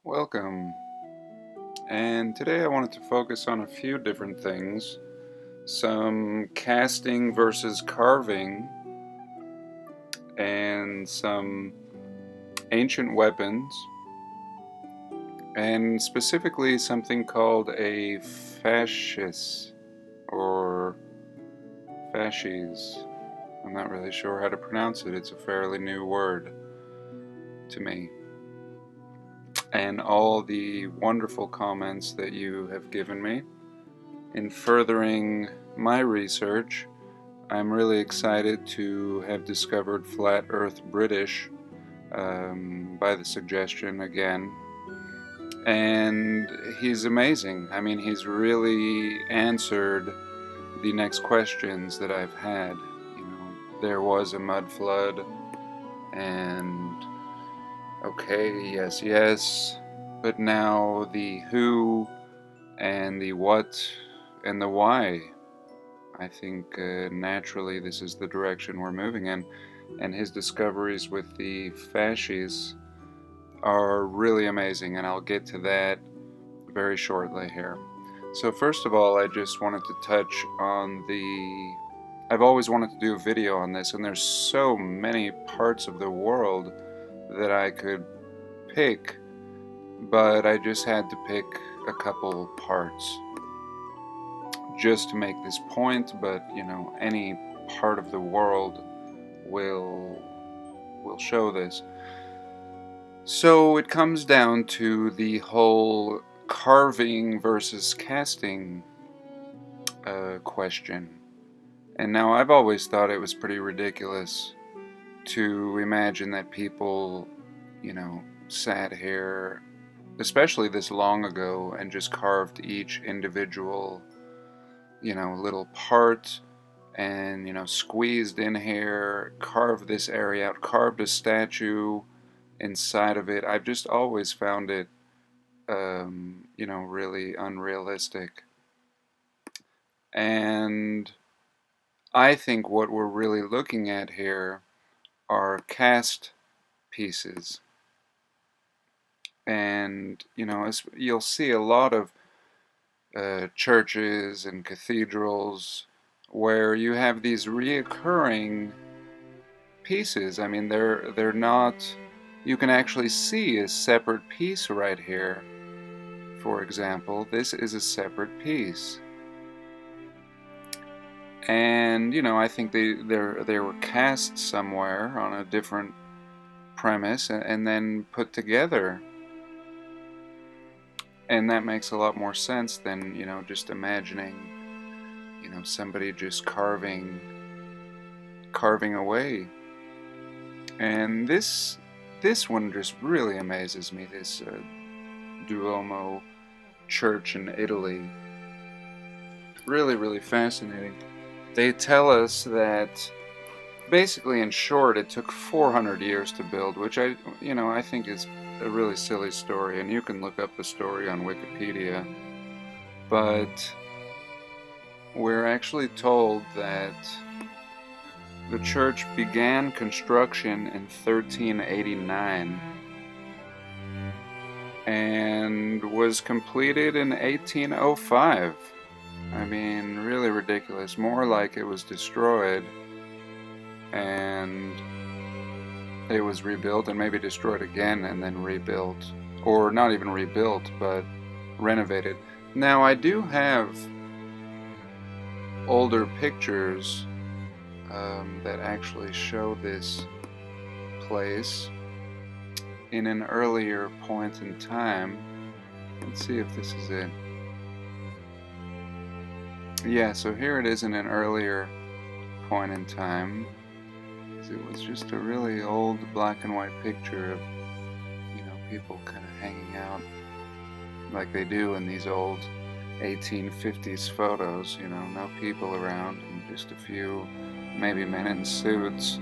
Welcome. And today I wanted to focus on a few different things. Some casting versus carving, and some ancient weapons, and specifically something called a fascis, or fasces. I'm not really sure how to pronounce it. It's a fairly new word to me. And all the wonderful comments that you have given me in furthering my research. I'm really excited to have discovered Flat Earth British by the suggestion again. And he's amazing. I mean, he's really answered the next questions that I've had. There was a mud flood, and okay, yes, yes, but now the who and the what and the why. I think naturally this is the direction we're moving in, and his discoveries with the fasces are really amazing, and I'll get to that very shortly here. So first of all, I just wanted to touch on I've always wanted to do a video on this, and there's so many parts of the world that I could pick, but I just had to pick a couple parts just to make this point, but any part of the world will show this. So it comes down to the whole carving versus casting question. And now I've always thought it was pretty ridiculous to imagine that people, sat here, especially this long ago, and just carved each individual little part, and squeezed in here, carved this area out, carved a statue inside of it. I've just always found it really unrealistic. And I think what we're really looking at here are cast pieces. And you'll see a lot of churches and cathedrals where you have these reoccurring pieces. I mean, they're not. You can actually see a separate piece right here. For example, this is a separate piece, and I think they were cast somewhere on a different premise and then put together. And that makes a lot more sense than, just imagining, somebody just carving away. And this one just really amazes me, this Duomo church in Italy. Really, really fascinating. They tell us that, basically, in short, it took 400 years to build, which I think is a really silly story, and you can look up the story on Wikipedia. But we're actually told that the church began construction in 1389 and was completed in 1805. I mean, really ridiculous. More like it was destroyed and it was rebuilt, and maybe destroyed again and then rebuilt, or not even rebuilt, but renovated. Now, I do have older pictures that actually show this place in an earlier point in time. Let's see if this is it. Yeah, so here it is in an earlier point in time. It was just a really old black and white picture of, people kind of hanging out like they do in these old 1850s photos, no people around, and just a few, maybe men in suits,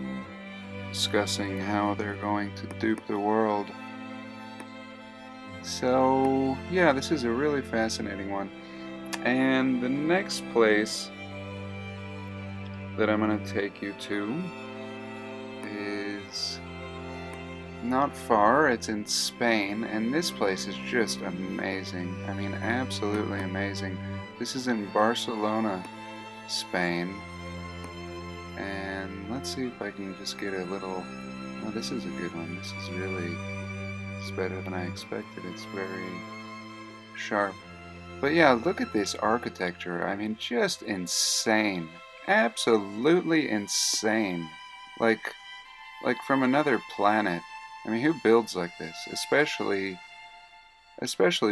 discussing how they're going to dupe the world. So, yeah, this is a really fascinating one. And the next place that I'm going to take you to is not far. It's in Spain, and this place is just amazing. I mean, absolutely amazing. This is in Barcelona, Spain. And let's see if I can just get a little... Oh, this is a good one. This is really... It's better than I expected. It's very sharp. But yeah, look at this architecture. I mean, just insane. Absolutely insane. Like from another planet. I mean, who builds like this? Especially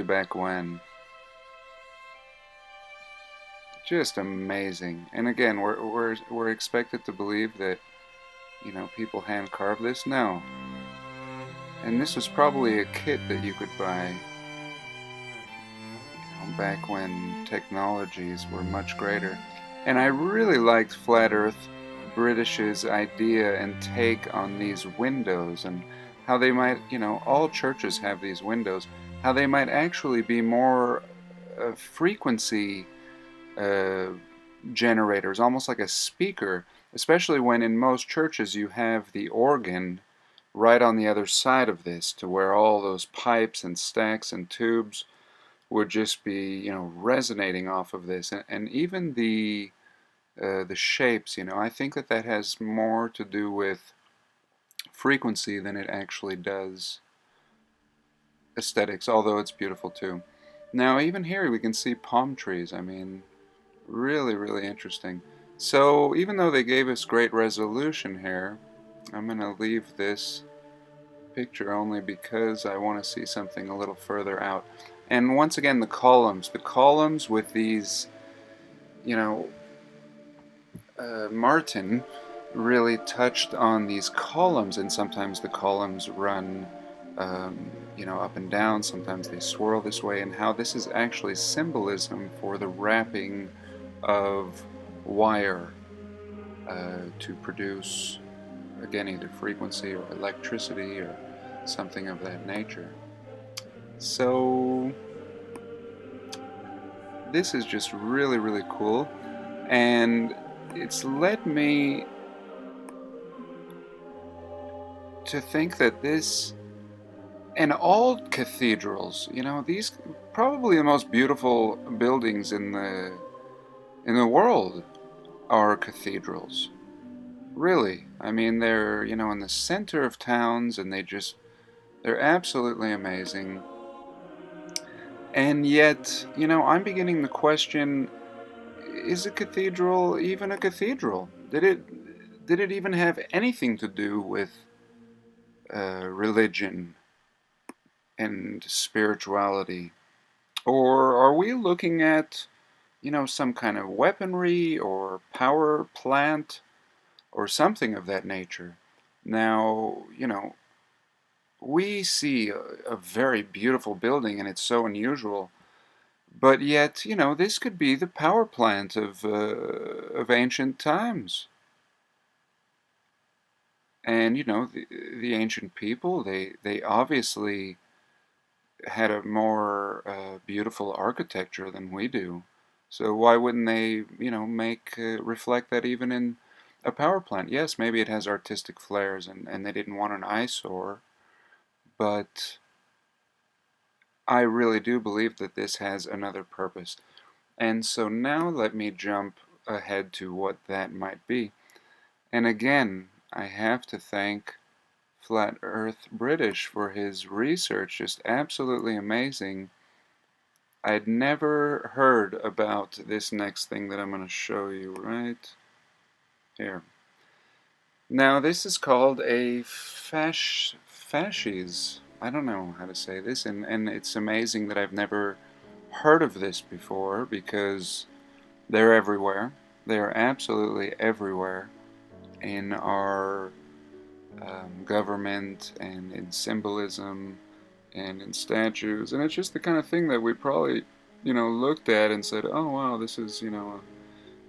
back when. Just amazing. And again, we're expected to believe that, you know, people hand carve this. No. And this was probably a kit that you could buy, you know, back when technologies were much greater. And I really liked Flat Earth British's idea and take on these windows and how they might, you know, all churches have these windows, how they might actually be more frequency uh, generators, almost like a speaker, especially when in most churches you have the organ right on the other side of this, to where all those pipes and stacks and tubes would just be, you know, resonating off of this, and even the shapes, you know, I think that that has more to do with frequency than it actually does aesthetics, although it's beautiful too. Now, even here we can see palm trees. I mean, really, really interesting. So, even though they gave us great resolution here, I'm going to leave this picture only because I want to see something a little further out. And once again, the columns with these, you know, Martin really touched on these columns, and sometimes the columns run, you know, up and down, sometimes they swirl this way, and how this is actually symbolism for the wrapping of wire to produce, again, either frequency or electricity or something of that nature. So this is just really, really cool, and it's led me to think that this, and all cathedrals, you know, these probably the most beautiful buildings in the world are cathedrals. Really. I mean, they're, you know, in the center of towns, and they're absolutely amazing. And yet, you know, I'm beginning to question, is a cathedral even a cathedral? Did it even have anything to do with religion and spirituality? Or are we looking at, you know, some kind of weaponry or power plant or something of that nature? Now, you know, we see a very beautiful building and it's so unusual, but yet, you know, this could be the power plant of ancient times. And, you know, the ancient people, they obviously had a more beautiful architecture than we do. So why wouldn't they, you know, make reflect that even in a power plant? Yes, maybe it has artistic flares, and they didn't want an eyesore, but I really do believe that this has another purpose. And so now let me jump ahead to what that might be. And again, I have to thank Flat Earth British for his research, just absolutely amazing. I'd never heard about this next thing that I'm going to show you right here. Now this is called a fasces. I don't know how to say this, and it's amazing that I've never heard of this before, because they're everywhere. They are absolutely everywhere in our government and in symbolism and in statues, and it's just the kind of thing that we probably, you know, looked at and said, oh wow, this is, you know,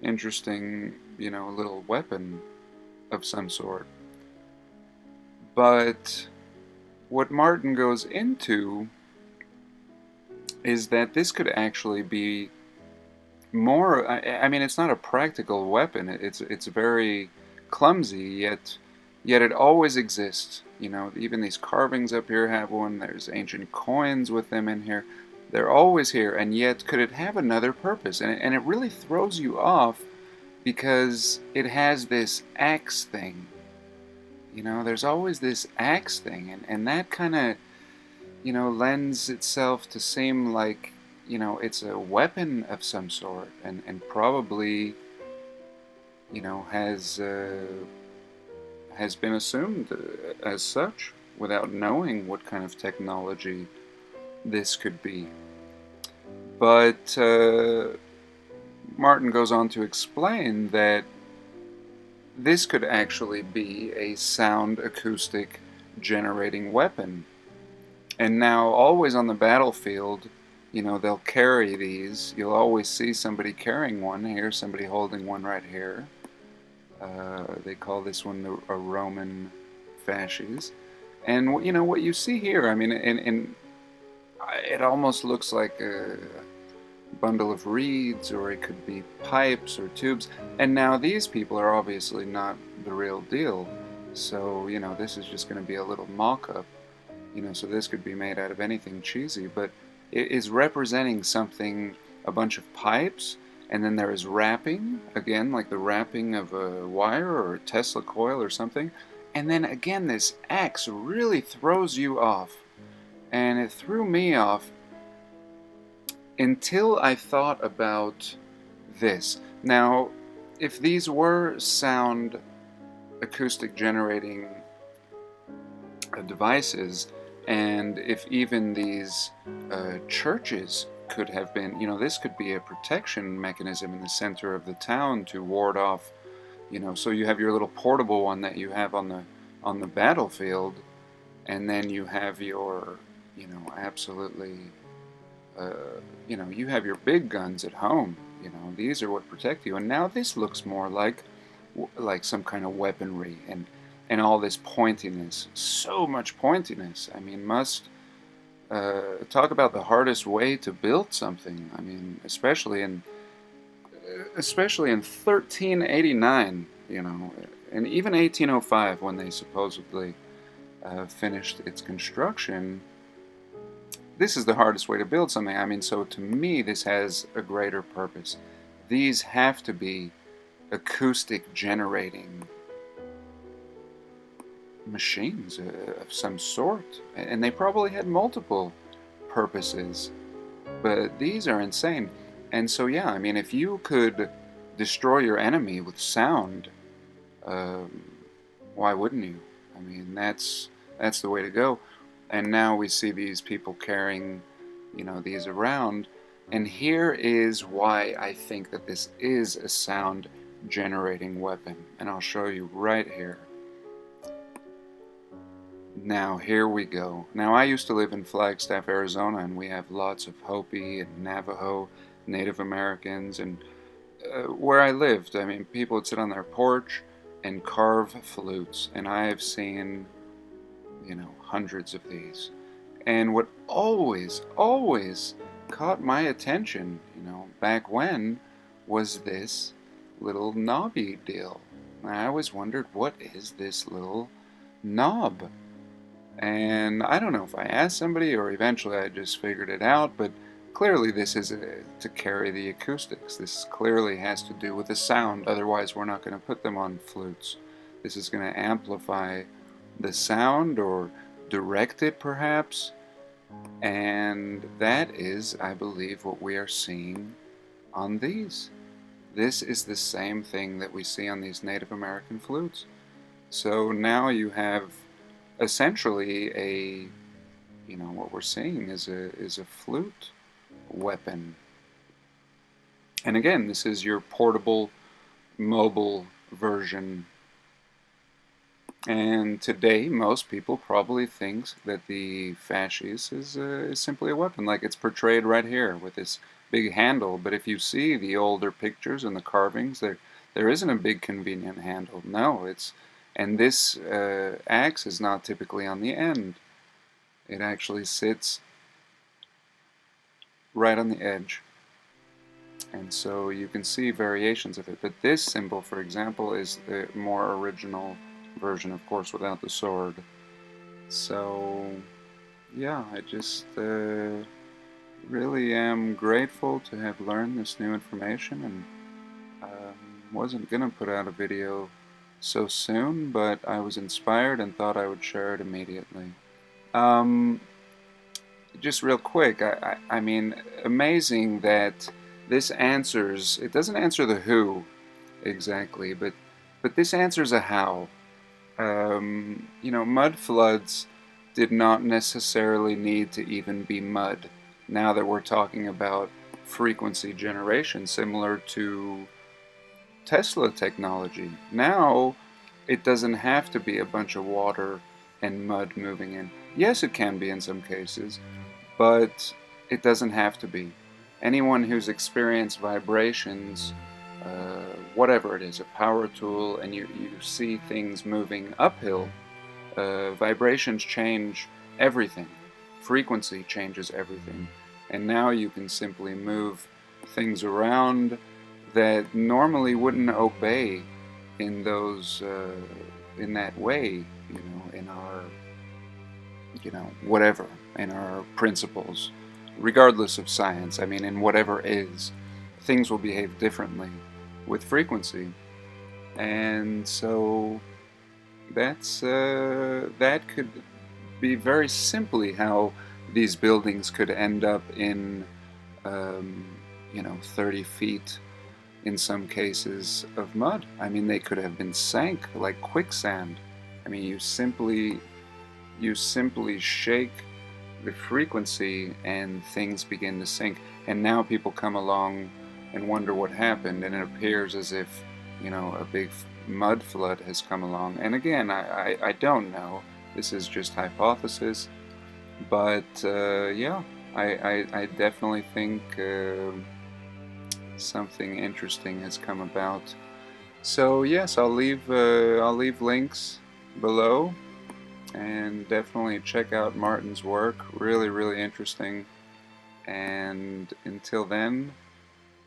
an interesting, you know, little weapon of some sort. But what Martin goes into is that this could actually be more, I mean, it's not a practical weapon. It's very clumsy, yet yet it always exists. You know, even these carvings up here have one. There's ancient coins with them in here. They're always here, and yet could it have another purpose? And it really throws you off because it has this axe thing. You know, there's always this axe thing, and that kind of, you know, lends itself to seem like, you know, it's a weapon of some sort, and probably, you know, has been assumed as such without knowing what kind of technology this could be. But Martin goes on to explain that this could actually be a sound acoustic generating weapon. And now, always on the battlefield, you know, they'll carry these. You'll always see somebody carrying one. Here's somebody holding one right here. They call this one a Roman fasces. And, you know, what you see here, I mean, it almost looks like a bundle of reeds, or it could be pipes or tubes. And now these people are obviously not the real deal. So, you know, this is just going to be a little mock-up. You know, so this could be made out of anything cheesy, but it is representing something, a bunch of pipes, and then there is wrapping, again, like the wrapping of a wire or a Tesla coil or something. And then again, this axe really throws you off. And it threw me off until I thought about this. Now, if these were sound acoustic generating devices, and if even these churches could have been, you know, this could be a protection mechanism in the center of the town to ward off, you know, so you have your little portable one that you have on the battlefield, and then you have your, you know, absolutely, you know, you have your big guns at home. You know, these are what protect you. And now this looks more like some kind of weaponry, and all this pointiness, so much pointiness. I mean, must talk about the hardest way to build something. I mean, especially in 1389, you know, and even 1805 when they supposedly finished its construction. This is the hardest way to build something. I mean, so to me, this has a greater purpose. These have to be acoustic generating machines of some sort, and they probably had multiple purposes, but these are insane. And so, yeah, I mean, if you could destroy your enemy with sound, why wouldn't you? I mean, that's the way to go. And now we see these people carrying, you know, these around. And here is why I think that this is a sound generating weapon. And I'll show you right here. Now, here we go. Now, I used to live in Flagstaff, Arizona, and we have lots of Hopi and Navajo Native Americans. And where I lived, I mean, people would sit on their porch and carve flutes. And I have seen, you know, hundreds of these. And what always caught my attention, you know, back when, was this little knobby deal. I always wondered, what is this little knob? And I don't know if I asked somebody or eventually I just figured it out, but clearly this is to carry the acoustics. This clearly has to do with the sound, otherwise we're not going to put them on flutes. This is going to amplify the sound or direct it perhaps, and that is, I believe, what we are seeing on these. This is the same thing that we see on these Native American flutes. So now you have essentially a, you know, what we're seeing is a flute weapon. And again, this is your portable, mobile version. And today, most people probably think that the fasces is simply a weapon, like it's portrayed right here with this big handle. But if you see the older pictures and the carvings, there isn't a big convenient handle. No, and this axe is not typically on the end. It actually sits right on the edge. And so you can see variations of it. But this symbol, for example, is the more original version, of course, without the sword. So, yeah, I just really am grateful to have learned this new information, and wasn't gonna put out a video so soon, but I was inspired and thought I would share it immediately. Just real quick, I mean, amazing that this answers, it doesn't answer the who exactly, but this answers a how. You know, mud floods did not necessarily need to even be mud. Now that we're talking about frequency generation, similar to Tesla technology, now it doesn't have to be a bunch of water and mud moving in. Yes, it can be in some cases, but it doesn't have to be. Anyone who's experienced vibrations, whatever it is, a power tool, and you see things moving uphill, vibrations change everything. Frequency changes everything. And now you can simply move things around that normally wouldn't obey in those, in that way, you know, in our, you know, whatever, in our principles, regardless of science. I mean, in whatever is, things will behave differently with frequency. And so that's that could be very simply how these buildings could end up in, you know, 30 feet in some cases of mud. I mean, they could have been sank like quicksand. I mean, you simply shake the frequency and things begin to sink. And now people come along and wonder what happened, and it appears as if, you know, a big mud flood has come along. And again, I don't know. This is just hypothesis. But yeah, I definitely think something interesting has come about. So yes, I'll leave links below, and definitely check out Martin's work. Really, really interesting. And until then,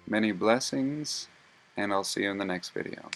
many blessings, and I'll see you in the next video.